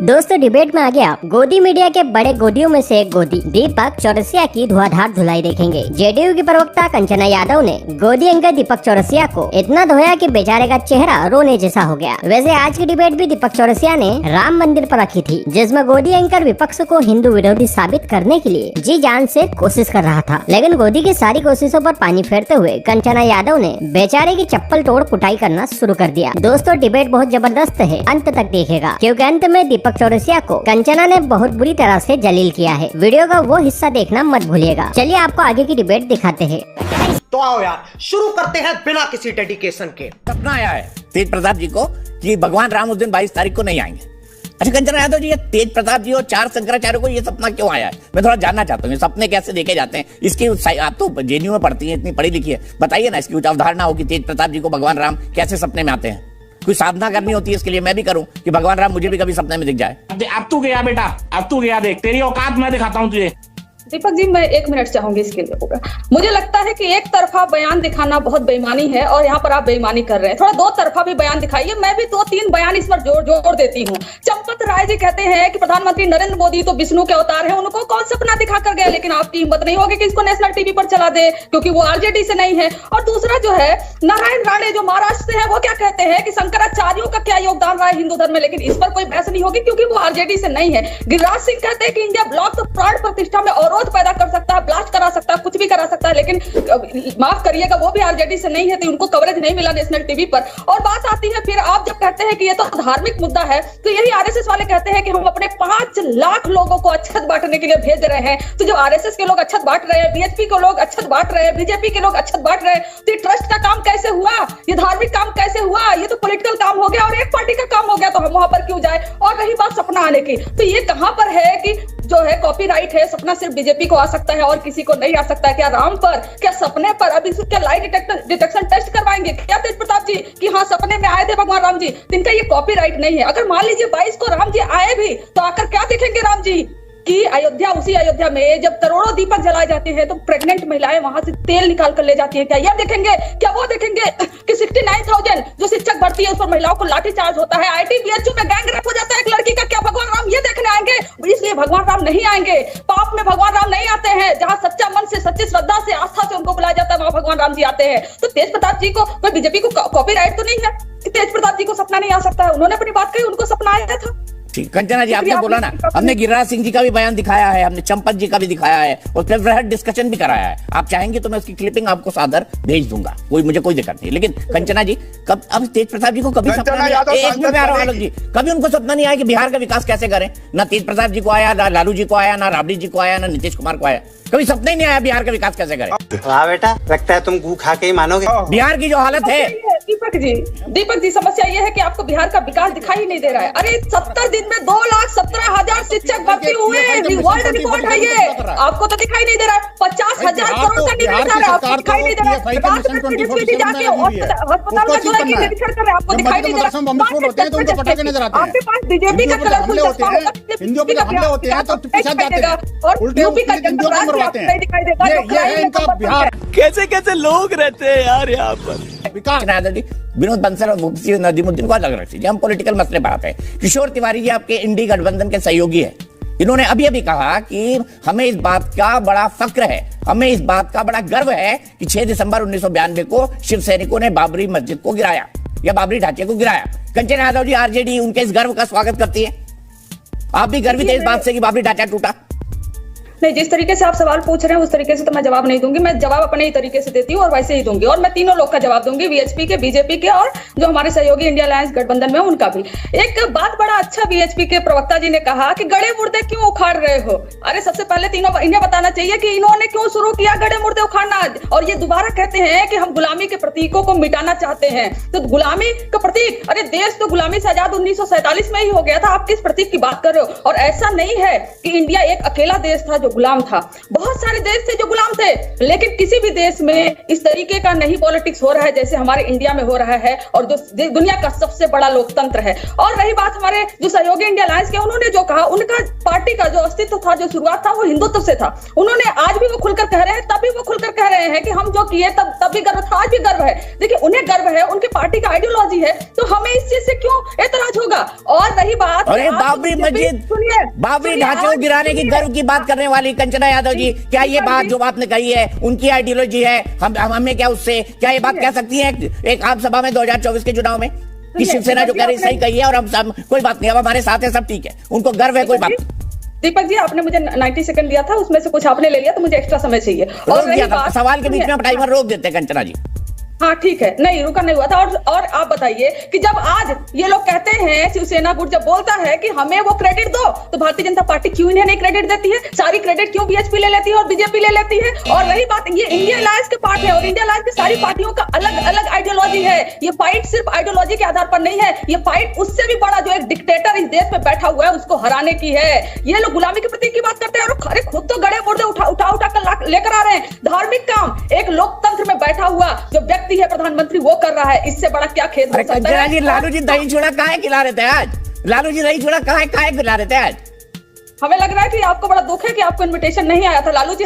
दोस्तों डिबेट में आ गया गोदी मीडिया के बड़े गोदियों में से एक गोदी दीपक चौरसिया की धुआंधार धुलाई देखेंगे। जेडीयू की प्रवक्ता कंचना यादव ने गोदी एंकर दीपक चौरसिया को इतना धोया कि बेचारे का चेहरा रोने जैसा हो गया। वैसे आज की डिबेट भी दीपक चौरसिया ने राम मंदिर पर रखी थी, जिसमें गोदी एंकर विपक्ष को हिंदू विरोधी साबित करने के लिए जी जान से कोशिश कर रहा था, लेकिन गोदी की सारी कोशिशों पर पानी फेरते हुए कंचना यादव ने बेचारे की चप्पल तोड़ कुटाई करना शुरू कर दिया। दोस्तों डिबेट बहुत जबरदस्त है, अंत तक देखेगा क्योंकि अंत में दीपक चौरसिया को कंचना ने बहुत बुरी तरह से जलील किया है। वीडियो का वो हिस्सा देखना मत भूलिएगा। चलिए आपको आगे की डिबेट दिखाते हैं। तो आओ यार शुरू करते हैं बिना किसी डेडिकेशन के। सपना आया है तेज प्रताप जी को कि भगवान राम उस दिन 22 तारीख को नहीं आएंगे। अच्छा कंचना यादव जी, ये तेज प्रताप जी और 4 शंकराचार्य को ये सपना क्यों आया है? मैं थोड़ा जानना चाहता हूँ, सपने कैसे देखे जाते हैं इसकी। आप तो जेएनयू में पढ़ती हैं, इतनी पढ़ी लिखी है, बताइए ना इसकी कुछ अवधारणा हो कि तेज प्रताप जी को भगवान राम कैसे सपने में आते हैं। कोई साधना करनी होती है इसके लिए, मैं भी करूं कि भगवान राम मुझे भी कभी सपने में दिख जाए। अब तू गया बेटा, अब तू गया, देख तेरी औकात मैं दिखाता हूं तुझे। दीपक जी मैं 1 मिनट चाहूंगी इसके लिए होगा। मुझे लगता है कि एक तरफा बयान दिखाना बहुत बेईमानी है और यहाँ पर आप बेईमानी कर रहे हैं। थोड़ा 2 तरफा भी बयान दिखाइए। मैं भी 2-3 बयान इस पर जोड़ देती हूँ। चंपत राय जी कहते हैं कि प्रधानमंत्री नरेंद्र मोदी तो विष्णु के अवतार हैं, उनको कौन सपना दिखा कर गए, लेकिन आपकी हिम्मत नहीं होगी कि इसको नेशनल टीवी पर चला दे क्योंकि वो आरजेडी से नहीं है। और दूसरा जो है नारायण राणे जो महाराष्ट्र से है, वो क्या कहते हैं कि शंकराचार्यों का क्या योगदान रहा है हिंदू धर्म में, लेकिन इस पर कोई बहस नहीं होगी क्योंकि वो आरजेडी से नहीं है। गिरिराज सिंह कहते हैं कि इंडिया ब्लॉक तो प्राण प्रतिष्ठा में अवरोध पैदा कर सकता है, ब्लास्ट करा सकता है, कुछ भी करा सकता है, लेकिन माफ करिएगा वो भी आरजेडी से नहीं है, तो उनको कवरेज नहीं मिला नेशनल टीवी पर। और बात आती है फिर आप जब कहते हैं कि ये तो धार्मिक मुद्दा है, तो यही आरएसएस वाले कहते हैं कि हम अपने 5 लाख लोगों को अक्षत बांटने के लिए भेज रहे हैं। तो जब आरएसएस के लोग अक्षत बांट रहे हैं, बीएचपी के लोग अक्षत बांट रहे हैं, बीजेपी के लोग अक्षत बांट रहे हैं, तो ये ट्रस्ट का काम कैसे हुआ, ये धार्मिक काम कैसे हुआ? ये तो पॉलिटिकल काम हो गया और एक पार्टी का काम हो गया, तो हम वहां पर क्यों जाए? और रही बात सपना आने की, तो ये कहां पर है कि जो है कॉपीराइट है, सपना सिर्फ बीजेपी को आ सकता है और किसी को नहीं आ सकता है? क्या राम पर, क्या सपने पर अब इसके लाई डिटेक्शन टेस्ट करवाएंगे क्या तेज प्रताप जी कि हाँ सपने में आए थे भगवान राम जी? तो इनका ये कॉपीराइट नहीं है। अगर मान लीजिए 22 को राम जी आए भी तो आकर क्या देखेंगे राम जी कि अयोध्या, उसी अयोध्या में जब करोड़ों दीपक जलाए जाते हैं तो प्रेग्नेंट महिलाएं वहां से तेल निकाल कर ले जाती हैं, क्या ये देखेंगे? क्या वो देखेंगे कि 69,000 जो शिक्षक भर्ती है उस पर महिलाओं को लाठीचार्ज होता है, आईटी बीएचयू में गैंग रेप हो जाता है एक लड़की का? क्या भगवान राम ये देखने आएंगे? इसलिए भगवान राम नहीं आएंगे। पाप में भगवान राम नहीं आते हैं, जहां सच्चा मन से, सच्ची श्रद्धा से, आस्था से उनको बुलाया जाता है वहां भगवान राम जी आते हैं। तो तेज प्रताप जी को, कोई बीजेपी को कॉपीराइट तो नहीं है कि तेज प्रताप जी को सपना नहीं आ सकता है? उन्होंने अपनी बात कही, उनको सपना आया था। ठीक कंचना जी, आपने बोला ना, हमने गिरिराज सिंह जी का भी बयान दिखाया है, हमने चंपत जी का भी दिखाया है और फिर वृहद डिस्कशन भी कराया है। आप चाहेंगे तो मैं उसकी क्लिपिंग आपको सादर भेज दूंगा, मुझे कोई दिक्कत नहीं। लेकिन कंचना जी, कब अब तेज प्रताप जी को कभी सपना नहीं आया? एक मिनट में आ रहा हूं आलोक जी, कभी उनको सपना नहीं आया कि बिहार का विकास कैसे करें? ना तेज प्रताप जी को आया, ना लालू जी को आया, ना राबड़ी जी को आया, ना नीतीश कुमार को आया, कभी सपना ही नहीं आया बिहार का विकास कैसे करें। वाह बेटा, लगता है तुम गू खा के ही मानोगे। बिहार की जो हालत है दीपक जी समस्या ये है कि आपको बिहार का विकास दिखाई ही नहीं दे रहा है। अरे 70 दिन में 2,17,000 शिक्षक भर्ती हुए, वर्ल्ड रिकॉर्ड है ये, आपको तो दिखाई नहीं दे रहा है। 50,000 करोड़ का निवेश आपको दिखाई नहीं दे रहा है। रात में जाके अस्पताल में जुलाई की निरीक्षण कर रहे हैं, आपको दिखाई नहीं दे रहा। आपके पास बीजेपी का कलरफुल और यूपी का नहीं दिखाई देता। कैसे कैसे लोग रहते हैं यार यहाँ पर। विनोद बंसल और मुफ्ती नदीमुद्दीन को अलग रखिए, हम पॉलिटिकल मसले पर आते हैं। किशोर तिवारी जी आपके इंडी गठबंधन के सहयोगी है, इन्होंने अभी कहा कि हमें इस बात का बड़ा फक्र है, हमें इस बात का बड़ा गर्व है कि 6 दिसंबर 1992 को शिव सैनिकों ने बाबरी मस्जिद को गिराया या बाबरी ढांचे को गिराया। कंचना यादव जी आरजेडी उनके इस गर्व का स्वागत करती है, आप भी गर्वित है इस बात से कि बाबरी ढांचा टूटा? नहीं, जिस तरीके से आप सवाल पूछ रहे हैं उस तरीके से तो मैं जवाब नहीं दूंगी। मैं जवाब अपने ही तरीके से देती हूँ और वैसे ही दूंगी, और मैं तीनों लोग का जवाब दूंगी, बीएचपी के, बीजेपी के और जो हमारे सहयोगी इंडिया अलायंस गठबंधन में उनका भी। एक बात बड़ा अच्छा बीएचपी के प्रवक्ता जी ने कहा कि गड़े मुर्दे क्यों उखाड़ रहे हो? अरे सबसे पहले तीनों इन्हें बताना चाहिए कि इन्होंने क्यों शुरू किया गड़े मुर्दे उखाड़ना। और ये दोबारा कहते हैं कि हम गुलामी के प्रतीकों को मिटाना चाहते हैं। तो गुलामी का प्रतीक, अरे देश तो गुलामी से आजाद 1947 में ही हो गया था, आप किस प्रतीक की बात कर रहे हो? और ऐसा नहीं है कि इंडिया एक अकेला देश था जो गुलाम था। बहुत सारे देश थे जो गुलाम थे, लेकिन किसी भी देश में इस तरीके का नहीं पॉलिटिक्स हो रहा है जैसे हमारे इंडिया में हो रहा है, और जो दुनिया का सबसे बड़ा लोकतंत्र है। और रही बात हमारे जो सहयोगी इंडिया अलायंस के, उन्होंने जो कहा, उनका पार्टी का जो अस्तित्व था, जो शुरुआत था, वो हिंदुत्व से था। उन्होंने आज भी वो खुलकर कह रहे हैं, तभी वो खुलकर कह रहे हैं कि हम जो किए तब भी गर्व था, आज भी गर्व है। देखिए, उन्हें गर्व है, उनकी पार्टी का आइडियोलॉजी है, तो हमें इस चीज से क्यों एतराज होगा। और रही बात, अरे बाबरी मस्जिद, बाबरी ढांचे को गिराने की गर्व की बात करने वाली कंचना यादव जी, क्या ये बात जो आपने कही है उनकी आइडियोलॉजी है? हमें क्या उससे, क्या ये बात कह सकती है एक आम सभा में 2024 के चुनाव में कि शिवसेना जो कह रही सही कही है और हम सब कोई बात नहीं, अब हमारे साथ है, सब ठीक है, उनको गर्व है, कोई बात नहीं। दीपक जी, आपने मुझे 90 सेकंड दिया था, उसमें से कुछ आपने ले लिया, तो मुझे एक्स्ट्रा समय चाहिए। और रही बात, सवाल के बीच में टाइमर रोक देते हैं कंचना जी। हाँ ठीक है, नहीं रुका नहीं हुआ था। और आप बताइए कि जब आज ये लोग कहते हैं, शिवसेना गुट जब बोलता है कि हमें वो क्रेडिट दो, तो भारतीय जनता पार्टी क्यों इन्हें नहीं क्रेडिट देती है? सारी क्रेडिट क्यों बीएचपी ले लेती है और बीजेपी ले लेती है? और रही बात, ये इंडिया अलायंस के पार्ट है, और इंडिया अलायंस की सारी पार्टियों का अलग अलग आइडियोलॉजी है। ये फाइट सिर्फ आइडियोलॉजी के आधार पर नहीं है, ये फाइट उससे भी बड़ा, जो एक डिक्टेटर इस देश में बैठा हुआ है, उसको हराने की है। ये लोग गुलामी के प्रतीक की बात करते हैं, और अरे खुद तो गड़े मुर्दे उठा कर लेकर आ रहे हैं। धार्मिक काम एक लोकतंत्र में बैठा हुआ जो व्यक्ति है प्रधानमंत्री, वो कर रहा है, इससे बड़ा क्या खेद हो सकता है? लालू जी दही चूड़ा काहे खिला रहे थे आज? लालू जी दही चूड़ा काहे खिला रहे थे आज? हमें लग रहा है कि आपको बड़ा दुख है कि आपको इनविटेशन नहीं आया था लालू जी।